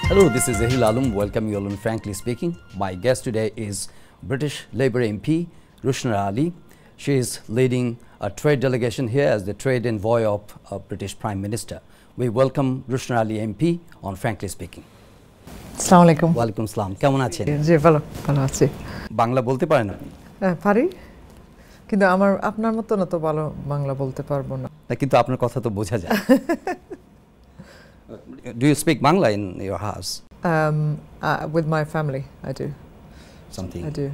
Hello, this is Zahil Alum. Welcome you all on Frankly Speaking. My guest today is British Labour MP Rushna Ali. She is leading a trade delegation here as the trade envoy of British Prime Minister. We welcome Rushna Ali MP on Frankly Speaking. Assalamu alaikum. Walaikum salam. কেমন আছেন? জি ভালো আছি। বাংলা বলতে পারেন আপনি? পারি, কিন্তু আপনার মতো না তো ভালো বাংলা বলতে পারবো না। কিন্তু আপনার কথা তো বোঝা যায়। Do you speak Bangla in your house? With my family, I do. Something. I do.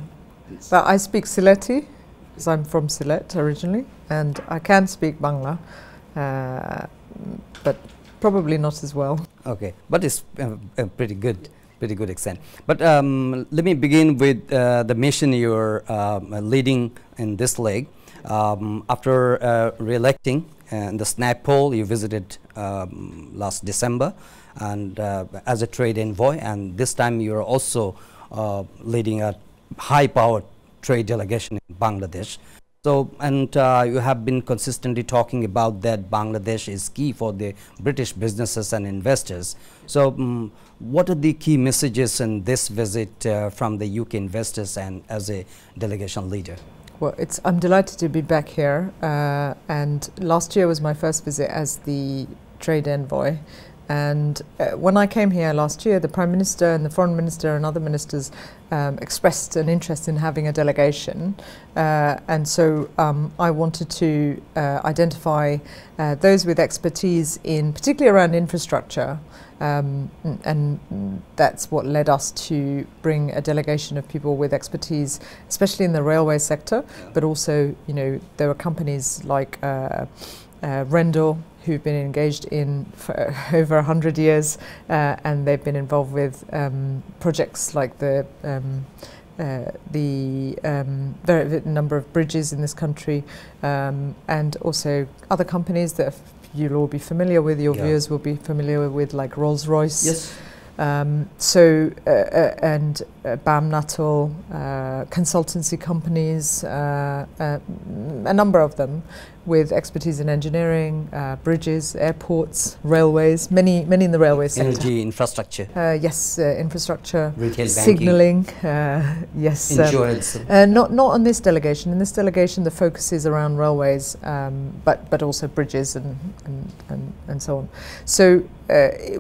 But I speak Sylheti, because I'm from Sylhet originally, and I can speak Bangla, but probably not as well. Okay, but it's pretty good extent. But let me begin with the mission you're leading in this leg. After re-electing in the snap poll, you visited last December, and as a trade envoy, and this time you're also leading a high-powered trade delegation in Bangladesh. So, and you have been consistently talking about that Bangladesh is key for the British businesses and investors. So, what are the key messages in this visit from the UK investors and as a delegation leader? Well, I'm delighted to be back here, and last year was my first visit as the trade envoy. And when I came here last year, the Prime Minister and the Foreign Minister and other ministers expressed an interest in having a delegation. And so I wanted to identify those with expertise in, particularly around infrastructure. And that's what led us to bring a delegation of people with expertise, especially in the railway sector, but also, you know, there were companies like Rendell, who've been engaged in for over 100 years, and they've been involved with projects like the very number of bridges in this country, and also other companies that you'll all be familiar with, your viewers will be familiar with, like Rolls-Royce. Yes. And BAM Nuttall, consultancy companies, a number of them with expertise in engineering, bridges, airports, railways, many in the railway sector. Energy, infrastructure. Yes, infrastructure, retail banking, signalling, yes. Insurance. Not on this delegation. In this delegation, the focus is around railways, but also bridges and so on. So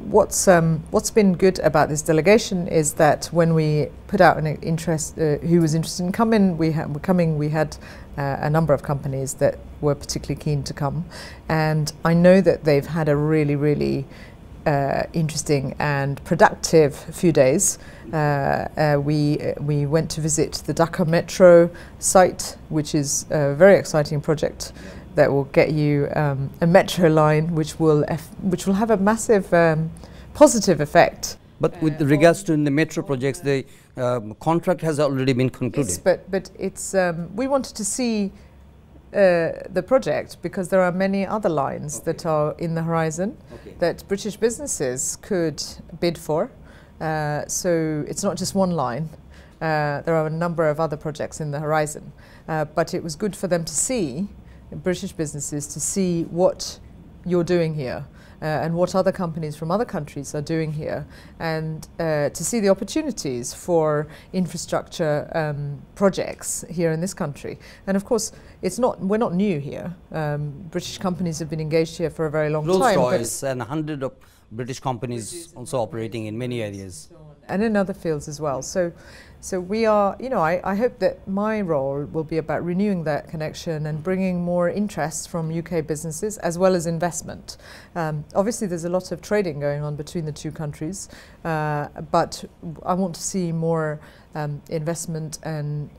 what's been good about this delegation is that when we put out an interest, who was interested in coming, we had a number of companies that were particularly keen to come, and I know that they've had a really interesting and productive few days. We went to visit the Dhaka Metro site, which is a very exciting project that will get you a metro line which will have a massive positive effect. But with regards to the metro projects, the contract has already been concluded. Yes, but it's we wanted to see the project because there are many other lines that are in the horizon that British businesses could bid for. So it's not just one line. There are a number of other projects in the horizon, but it was good for them to see, British businesses, to see what you're doing here. And what other companies from other countries are doing here, and to see the opportunities for infrastructure projects here in this country. And of course, we're not new here. British companies have been engaged here for a very long time. Rolls-Royce and 100 of British companies also operating in many areas. And in other fields as well. So we are, you know, I hope that my role will be about renewing that connection and bringing more interest from UK businesses as well as investment. Obviously there's a lot of trading going on between the two countries, but I want to see more investment and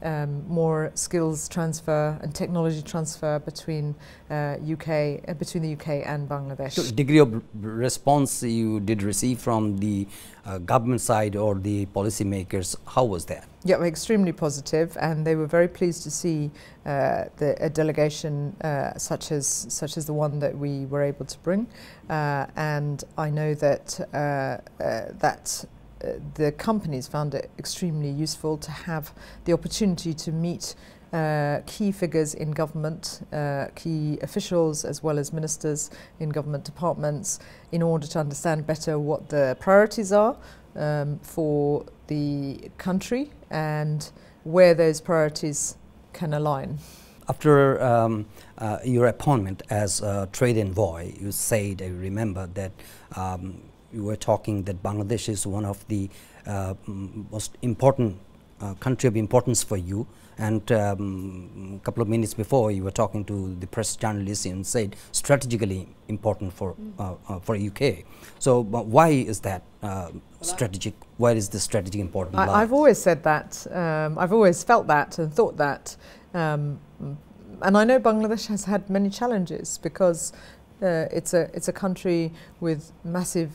more skills transfer and technology transfer between the UK and Bangladesh. So degree of response you did receive from the government side or the policymakers, how was that? Yeah, extremely positive, and they were very pleased to see a delegation such as the one that we were able to bring, and I know that the companies found it extremely useful to have the opportunity to meet key figures in government, key officials as well as ministers in government departments, in order to understand better what the priorities are, for the country and where those priorities can align. After your appointment as a trade envoy, you said, I remember, that you were talking that Bangladesh is one of the most important country of importance for you, and a couple of minutes before you were talking to the press journalists and said strategically important for UK. So why is that strategic? Why is this strategic important? I've always said that. I've always felt that and thought that. And I know Bangladesh has had many challenges because it's a country with massive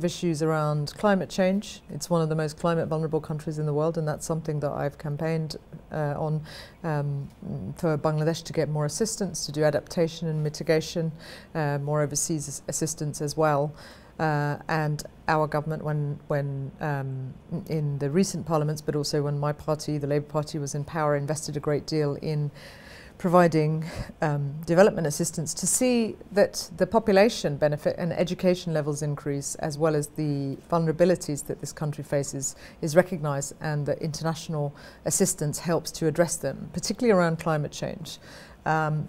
issues around climate change. It's one of the most climate vulnerable countries in the world, and that's something that I've campaigned on for Bangladesh to get more assistance, to do adaptation and mitigation, more overseas assistance as well. And our government, when in the recent parliaments, but also when my party, the Labour Party, was in power, invested a great deal in providing development assistance to see that the population benefit and education levels increase, as well as the vulnerabilities that this country faces is recognised, and that international assistance helps to address them, particularly around climate change. But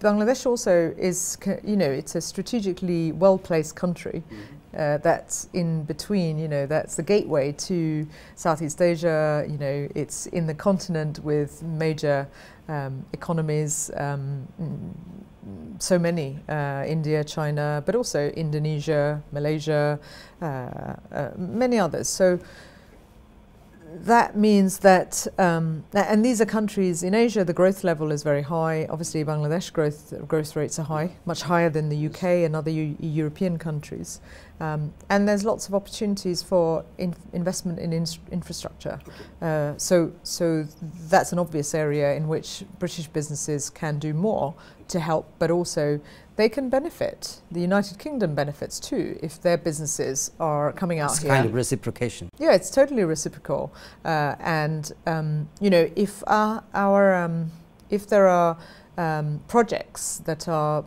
Bangladesh also is, it's a strategically well-placed country that's in between, that's the gateway to Southeast Asia. It's in the continent with major economies, so many, India, China, but also Indonesia, Malaysia, many others. So that means that, and these are countries in Asia, the growth level is very high. Obviously, Bangladesh growth rates are high, much higher than the UK and other European countries. And there's lots of opportunities for investment in infrastructure. So that's an obvious area in which British businesses can do more to help, but also they can benefit. The United Kingdom benefits too if their businesses are coming out here. It's kind of reciprocation. Yeah, it's totally reciprocal. If if there are projects that are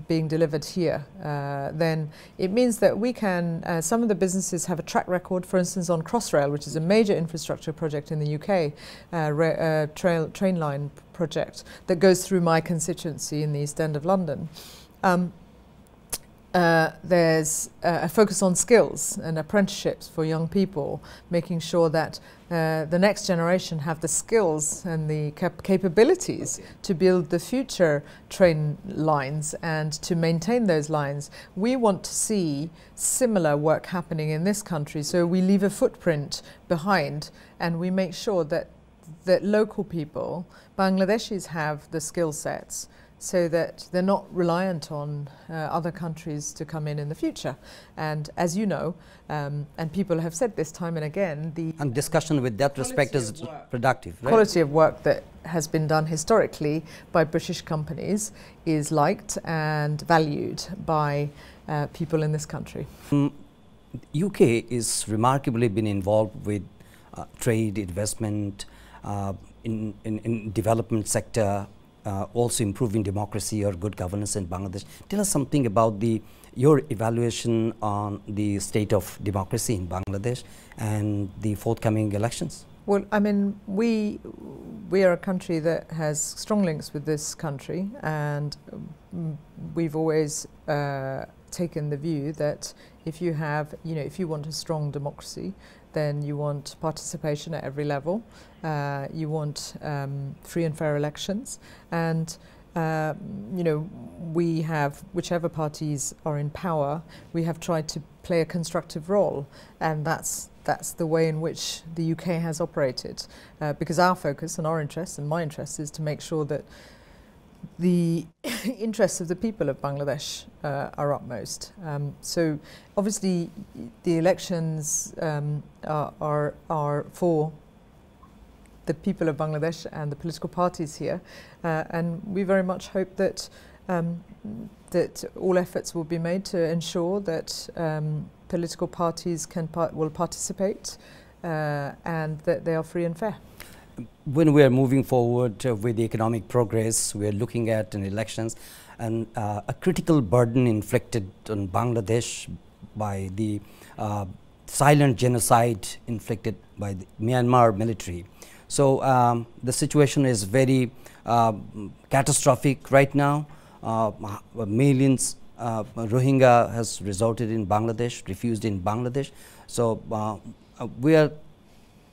being delivered here, then it means that we can, some of the businesses have a track record, for instance, on Crossrail, which is a major infrastructure project in the UK, train line project that goes through my constituency in the East End of London. There's a focus on skills and apprenticeships for young people, making sure that the next generation have the skills and the capabilities to build the future train lines and to maintain those lines. We want to see similar work happening in this country, so we leave a footprint behind and we make sure that local people, Bangladeshis, have the skill sets so that they're not reliant on other countries to come in the future. And as you know, and people have said this time and again, and discussion with that respect is productive, right? Quality of work that has been done historically by British companies is liked and valued by people in this country. UK is remarkably been involved with trade, investment, in development sector, also improving democracy or good governance in Bangladesh. Tell us something about your evaluation on the state of democracy in Bangladesh and the forthcoming elections. Well, I mean, we are a country that has strong links with this country, and we've always taken the view that if you have, if you want a strong democracy, then you want participation at every level. You want free and fair elections, and we have, whichever parties are in power, we have tried to play a constructive role, and that's the way in which the UK has operated, because our focus and our interest and my interest is to make sure that the interests of the people of Bangladesh are utmost. So obviously the elections are for the people of Bangladesh and the political parties here, and we very much hope that that all efforts will be made to ensure that political parties will participate and that they are free and fair. When we are moving forward with the economic progress, we are looking at elections. and a critical burden inflicted on Bangladesh by the silent genocide inflicted by the Myanmar military. So the situation is very catastrophic right now. Millions Rohingya has resulted in Bangladesh, refused in Bangladesh. So we are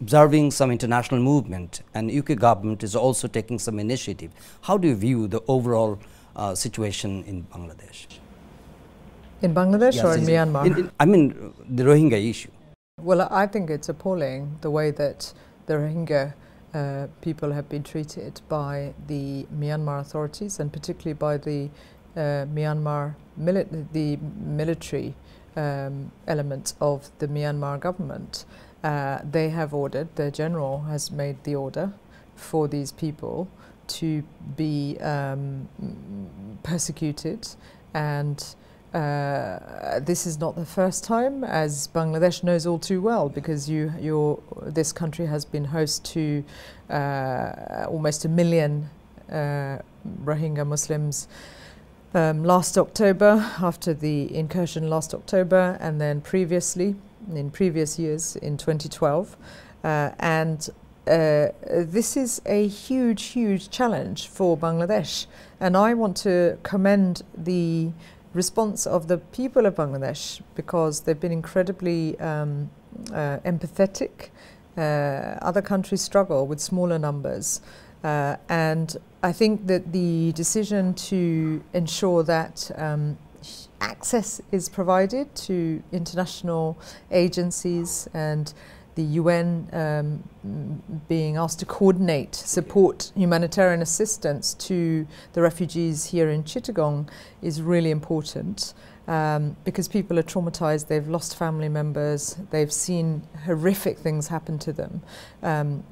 observing some international movement, and UK government is also taking some initiative. How do you view the overall situation in Bangladesh? In Bangladesh, yes, or in Myanmar? I mean, the Rohingya issue. Well, I think it's appalling the way that the Rohingya people have been treated by the Myanmar authorities, and particularly by the Myanmar military element of the Myanmar government. They have ordered, the general has made the order for these people to be persecuted, and this is not the first time, as Bangladesh knows all too well, because this country has been host to almost 1 million Rohingya Muslims last October, after the incursion last October, and then previously, in previous years, in 2012. This is a huge, huge challenge for Bangladesh. And I want to commend the response of the people of Bangladesh, because they've been incredibly empathetic. Other countries struggle with smaller numbers. And I think that the decision to ensure that access is provided to international agencies, and the UN being asked to coordinate, support humanitarian assistance to the refugees here in Chittagong is really important, because people are traumatized, they've lost family members, they've seen horrific things happen to them,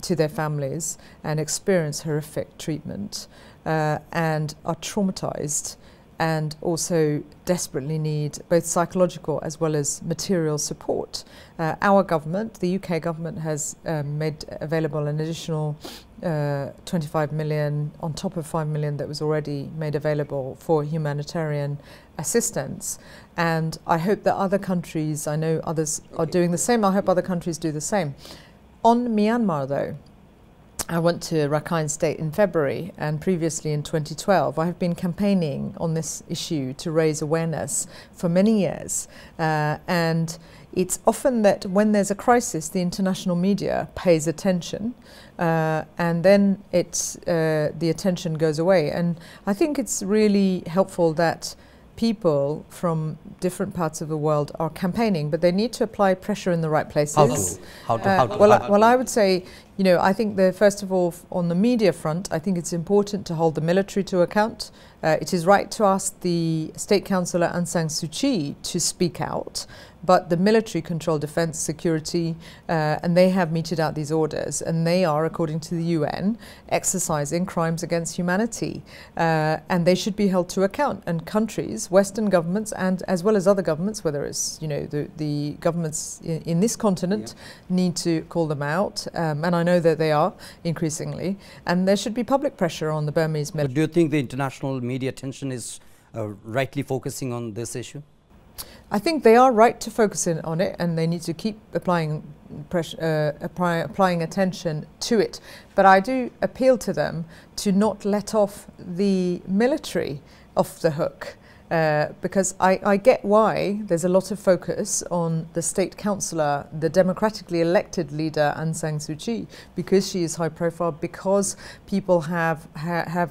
to their families, and experience horrific treatment, and are traumatized, and also desperately need both psychological as well as material support. Our government, the UK government, has made available an additional 25 million on top of 5 million that was already made available for humanitarian assistance. And I hope that other countries, I know others are doing the same, I hope other countries do the same. On Myanmar though, I went to Rakhine State in February, and previously in 2012 I have been campaigning on this issue to raise awareness for many years, and it's often that when there's a crisis the international media pays attention, and then the attention goes away. And I think it's really helpful that people from different parts of the world are campaigning, but they need to apply pressure in the right places. How to? Well, I would say, you know, I think first of all, on the media front, I think it's important to hold the military to account. It is right to ask the State Councillor Aung San Suu Kyi to speak out, but the military control defence, security, and they have meted out these orders, and they are, according to the UN, exercising crimes against humanity, and they should be held to account. And countries, Western governments, and as well as other governments, whether it's, you know, the governments in this continent, need to call them out, and I know that they are increasingly, and there should be public pressure on the Burmese military. But do you think the international media attention is rightly focusing on this issue? I think they are right to focus in on it, and they need to keep applying pressure, applying attention to it. But I do appeal to them to not let off the military off the hook, because I get why there's a lot of focus on the state councillor, the democratically elected leader Aung San Suu Kyi, because she is high profile, because people had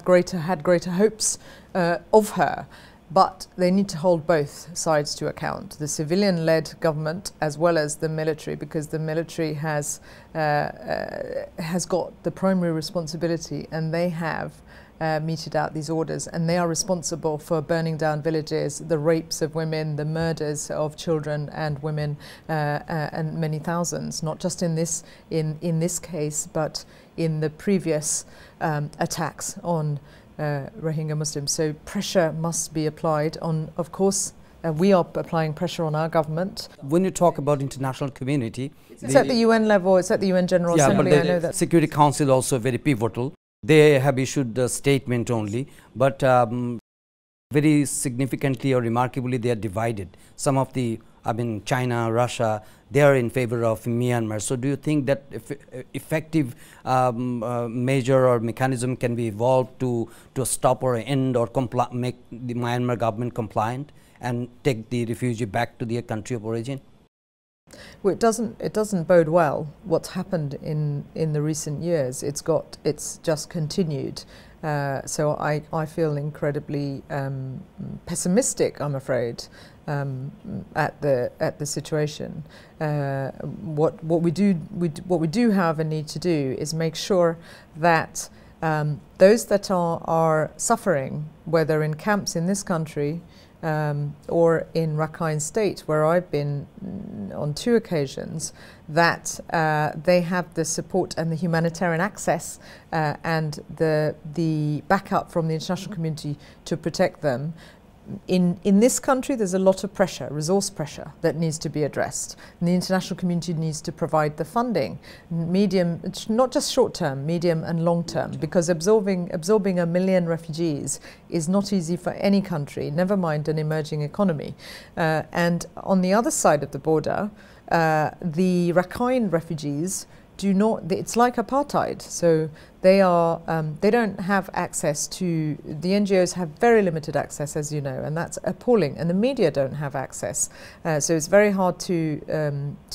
greater hopes of her. But they need to hold both sides to account, the civilian-led government as well as the military, because the military has got the primary responsibility, and they have meted out these orders, and they are responsible for burning down villages, the rapes of women, the murders of children and women, and many thousands, not just in this case, but in the previous attacks on Rohingya Muslims. So pressure must be applied on, of course, we are applying pressure on our government. When you talk about international community, it's at the UN level, it's at the UN General Assembly. But I know that. Security Council also very pivotal. They have issued a statement only, but Very significantly or remarkably, they are divided. Some of the, China, Russia, they are in favor of Myanmar. So do you think that effective measure or mechanism can be evolved to stop or end or make the Myanmar government compliant and take the refugee back to their country of origin? Well, it doesn't bode well what's happened in the recent years. It's just continued. So I feel incredibly pessimistic, I'm afraid, at the situation. What we do have and need to do is make sure that those that are suffering, whether in camps in this country or in Rakhine State, where I've been on 2 occasions, that they have the support and the humanitarian access and the backup from the international community to protect them. In this country, there's a lot of pressure, resource pressure, that needs to be addressed. And the international community needs to provide the funding, medium, not just short term, medium and long term, because absorbing 1 million refugees is not easy for any country, never mind an emerging economy. And on the other side of the border, the Rakhine refugees do not, it's like apartheid. So they don't have access to, the NGOs have very limited access, as you know, and that's appalling. And the media don't have access. So it's very hard to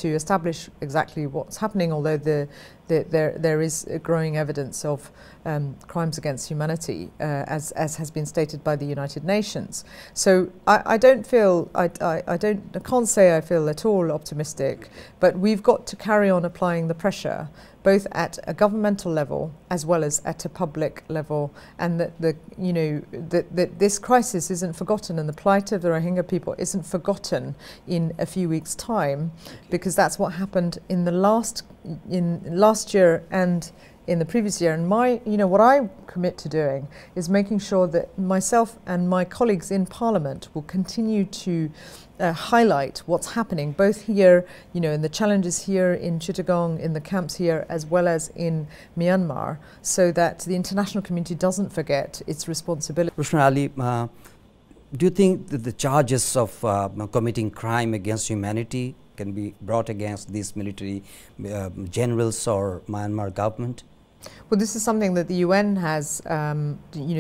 establish exactly what's happening, although there is a growing evidence of crimes against humanity, as has been stated by the United Nations. So I can't say I feel at all optimistic, but we've got to carry on applying the pressure, both at a governmental level as well as at a public level, and that this crisis isn't forgotten, and the plight of the Rohingya people isn't forgotten in a few weeks' time, because that's what happened in last year and in the previous year. And what I commit to doing is making sure that myself and my colleagues in Parliament will continue to highlight what's happening, both here, in the challenges here in Chittagong, in the camps here, as well as in Myanmar, so that the international community doesn't forget its responsibility. Rushna Ali, do you think that the charges of committing crime against humanity can be brought against these military generals or Myanmar government? Well, this is something that the UN has, the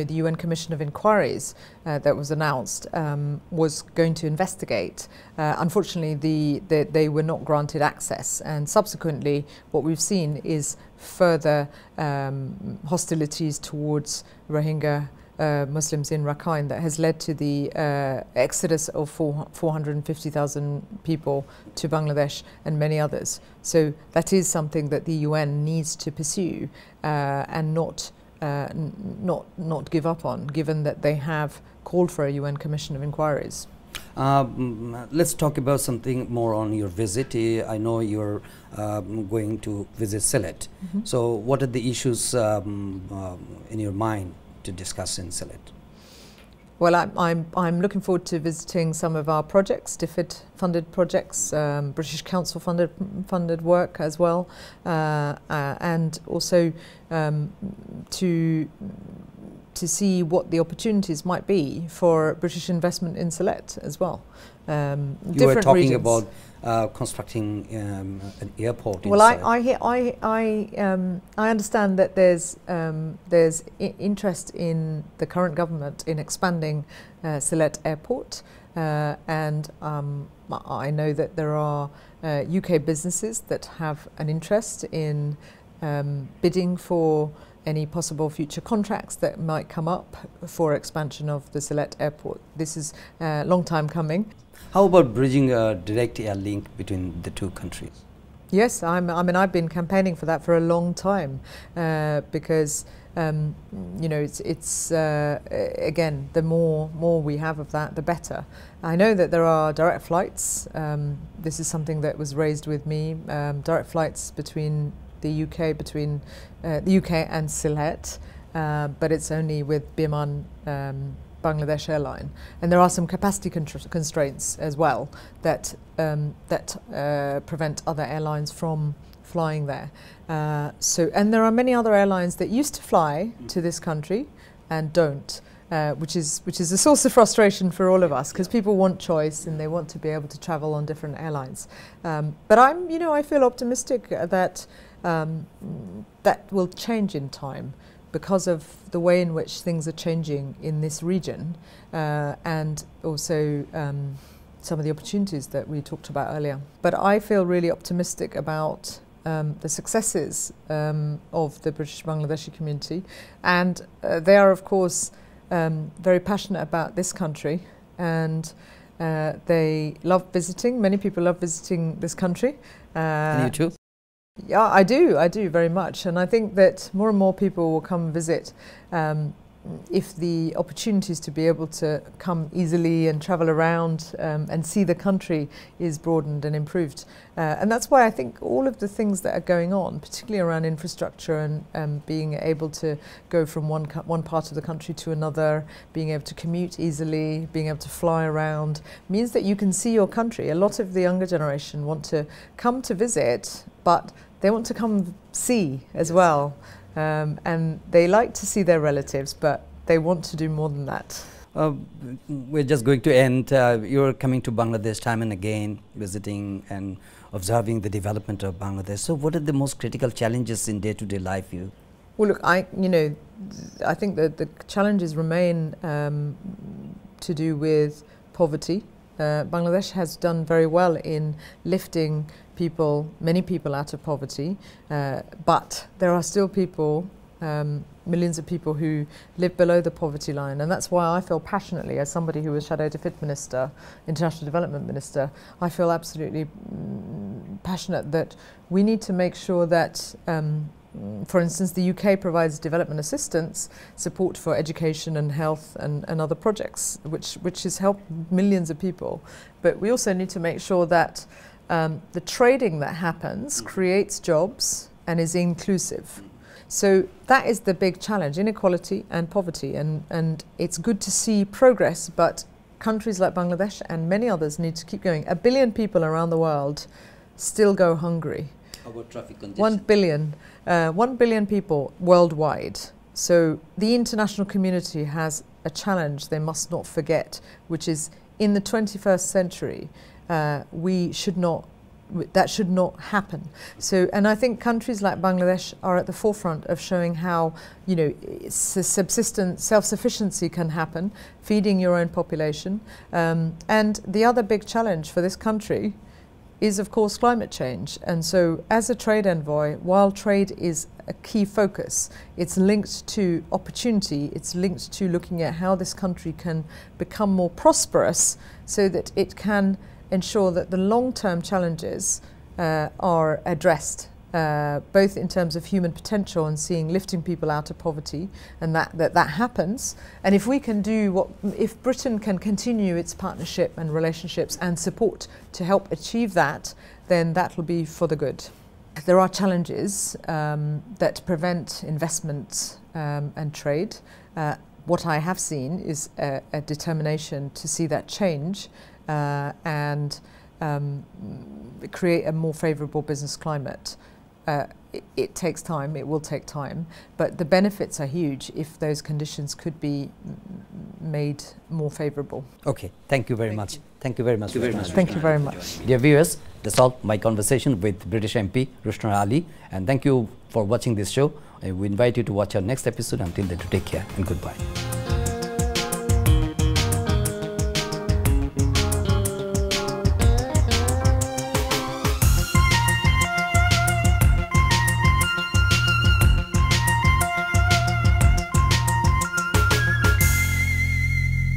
UN Commission of Inquiries that was announced was going to investigate. Unfortunately, they were not granted access, and subsequently what we've seen is further hostilities towards Rohingya Muslims in Rakhine that has led to the exodus of 450,000 people to Bangladesh and many others. So that is something that the UN needs to pursue and not give up on, given that they have called for a UN Commission of Inquiries. Let's talk about something more on your visit. I know you're going to visit Sylhet. Mm-hmm. So what are the issues in your mind to discuss in Sylhet? Well, I'm looking forward to visiting some of our projects, DFID funded projects, British Council funded work as well, and also to see what the opportunities might be for British investment in Sylhet as well. You were talking regions. About constructing an airport. Well, I understand that there's interest in the current government in expanding Sylhet Airport, and I know that there are UK businesses that have an interest in bidding for any possible future contracts that might come up for expansion of the Sylhet Airport. This is a long time coming. How about bridging a direct air link between the two countries? Yes, I've been campaigning for that for a long time, because it's again, the more we have of that, the better. I know that there are direct flights. This is something that was raised with me. Direct flights between the UK and Sylhet, but it's only with Biman Bangladesh airline, and there are some capacity constraints as well that prevent other airlines from flying there. And there are many other airlines that used to fly to this country and don't. which is a source of frustration for all of us, because people want choice and they want to be able to travel on different airlines. But I feel optimistic that that will change in time, because of the way in which things are changing in this region, and also some of the opportunities that we talked about earlier. But I feel really optimistic about the successes of the British Bangladeshi community, and they are, of course, very passionate about this country, and they love visiting. Many people love visiting this country. And you too? Yeah, I do very much, and I think that more and more people will come visit if the opportunities to be able to come easily and travel around and see the country is broadened and improved. And that's why I think all of the things that are going on, particularly around infrastructure and being able to go from one part of the country to another, being able to commute easily, being able to fly around, means that you can see your country. A lot of the younger generation want to come to visit, but they want to come see as well. And they like to see their relatives, but they want to do more than that. We're just going to end. You're coming to Bangladesh time and again, visiting and observing the development of Bangladesh. So what are the most critical challenges in day-to-day life? Well, look, I think that the challenges remain to do with poverty. Bangladesh has done very well in lifting many people out of poverty, but there are still people, millions of people who live below the poverty line, and that's why I feel passionately, as somebody who was Shadow Defence Minister, International Development Minister, I feel absolutely passionate that we need to make sure that for instance, the UK provides development assistance, support for education and health and other projects, which has helped millions of people. But we also need to make sure that the trading that happens creates jobs and is inclusive. So that is the big challenge, inequality and poverty. And it's good to see progress, but countries like Bangladesh and many others need to keep going. 1 billion people around the world still go hungry. How about traffic congestion? 1 billion people worldwide. So the international community has a challenge they must not forget, which is in the 21st century, that should not happen. So, and I think countries like Bangladesh are at the forefront of showing how, subsistence, self-sufficiency can happen, feeding your own population. And the other big challenge for this country is, of course, climate change. And so as a trade envoy, while trade is a key focus, it's linked to opportunity, it's linked to looking at how this country can become more prosperous so that it can ensure that the long-term challenges are addressed, both in terms of human potential and lifting people out of poverty, and that happens. And if we can if Britain can continue its partnership and relationships and support to help achieve that, then that will be for the good. There are challenges that prevent investment and trade. What I have seen is a determination to see that change and create a more favourable business climate. It takes time, it will take time, but the benefits are huge if those conditions could be made more favourable. Okay, thank you very much. Thank you very much. Thank you very much. Dear viewers, that's all my conversation with British MP Rushdie Ali, and thank you for watching this show. We invite you to watch our next episode. Until then, to take care and goodbye.